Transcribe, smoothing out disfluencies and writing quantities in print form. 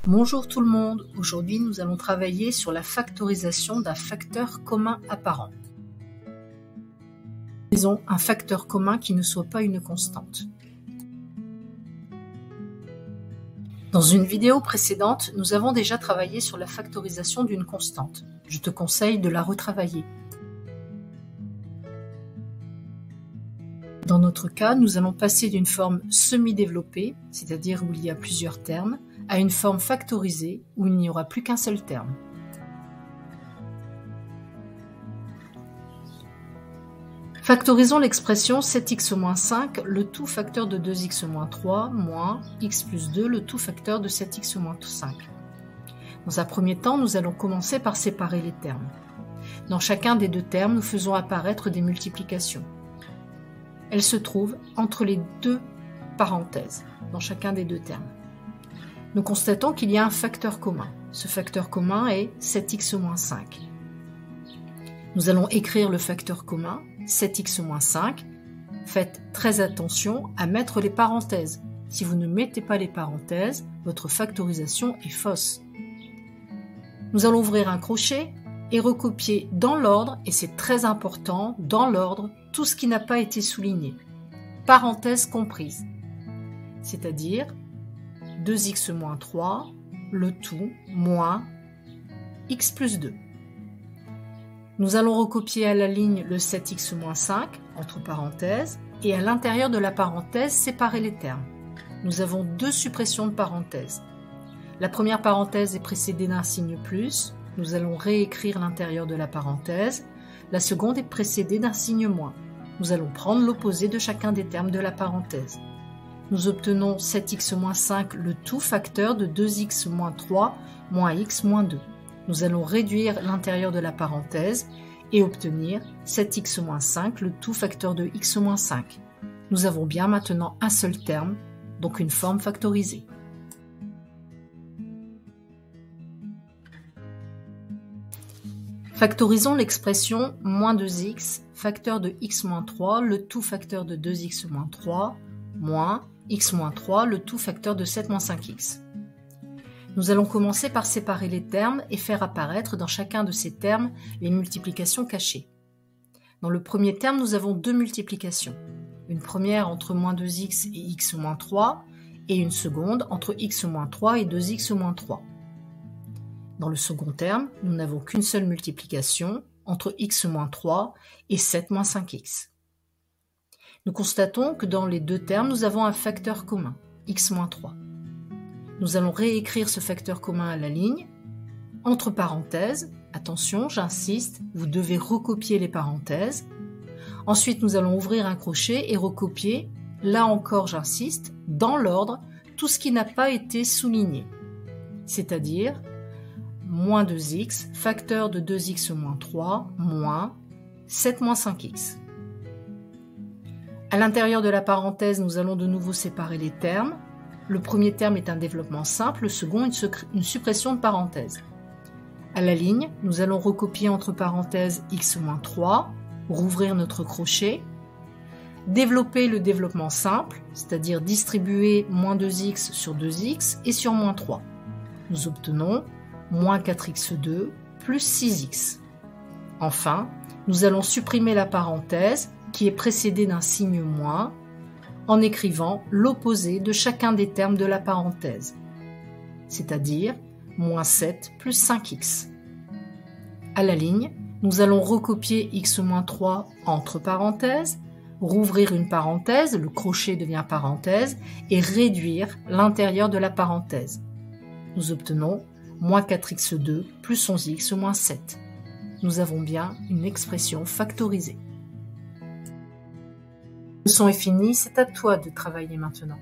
Bonjour tout le monde, aujourd'hui nous allons travailler sur la factorisation d'un facteur commun apparent. Utilisons un facteur commun qui ne soit pas une constante. Dans une vidéo précédente, nous avons déjà travaillé sur la factorisation d'une constante. Je te conseille de la retravailler. Dans notre cas, nous allons passer d'une forme semi-développée, c'est-à-dire où il y a plusieurs termes, à une forme factorisée où il n'y aura plus qu'un seul terme. Factorisons l'expression 7x-5, le tout facteur de 2x-3, moins x plus 2, le tout facteur de 7x-5. Dans un premier temps, nous allons commencer par séparer les termes. Dans chacun des deux termes, nous faisons apparaître des multiplications. Elles se trouvent entre les deux parenthèses, dans chacun des deux termes. Nous constatons qu'il y a un facteur commun. Ce facteur commun est 7x-5. Nous allons écrire le facteur commun, 7x-5. Faites très attention à mettre les parenthèses. Si vous ne mettez pas les parenthèses, votre factorisation est fausse. Nous allons ouvrir un crochet et recopier dans l'ordre, et c'est très important, dans l'ordre, tout ce qui n'a pas été souligné. Parenthèses comprises. C'est-à-dire 2x-3, le tout, moins x plus 2. Nous allons recopier à la ligne le 7x-5, entre parenthèses, et à l'intérieur de la parenthèse, séparer les termes. Nous avons deux suppressions de parenthèses. La première parenthèse est précédée d'un signe plus. Nous allons réécrire l'intérieur de la parenthèse. La seconde est précédée d'un signe moins. Nous allons prendre l'opposé de chacun des termes de la parenthèse. Nous obtenons 7x-5, le tout facteur de 2x-3 moins x-2. Nous allons réduire l'intérieur de la parenthèse et obtenir 7x-5, le tout facteur de x-5. Nous avons bien maintenant un seul terme, donc une forme factorisée. Factorisons l'expression moins 2x, facteur de x-3, le tout facteur de 2x-3, moins x-3, le tout facteur de 7-5x. Nous allons commencer par séparer les termes et faire apparaître dans chacun de ces termes les multiplications cachées. Dans le premier terme, nous avons deux multiplications. Une première entre moins 2x et x-3 et une seconde entre x-3 et 2x-3. Dans le second terme, nous n'avons qu'une seule multiplication entre x-3 et 7-5x. Nous constatons que dans les deux termes, nous avons un facteur commun, x-3. Nous allons réécrire ce facteur commun à la ligne. Entre parenthèses, attention, j'insiste, vous devez recopier les parenthèses. Ensuite, nous allons ouvrir un crochet et recopier, là encore j'insiste, dans l'ordre, tout ce qui n'a pas été souligné. C'est-à-dire moins 2x, facteur de 2x-3, moins 7-5x. À l'intérieur de la parenthèse, nous allons de nouveau séparer les termes. Le premier terme est un développement simple, le second une suppression de parenthèse. À la ligne, nous allons recopier entre parenthèses x-3, rouvrir notre crochet, développer le développement simple, c'est-à-dire distribuer moins 2x sur 2x et sur moins 3. Nous obtenons moins 4x2 plus 6x. Enfin, nous allons supprimer la parenthèse qui est précédée d'un signe moins en écrivant l'opposé de chacun des termes de la parenthèse, c'est-à-dire moins 7 plus 5x. À la ligne, nous allons recopier x-3 entre parenthèses, rouvrir une parenthèse, le crochet devient parenthèse, et réduire l'intérieur de la parenthèse. Nous obtenons moins 4x2 plus 11x moins 7. Nous avons bien une expression factorisée. La leçon est finie, c'est à toi de travailler maintenant.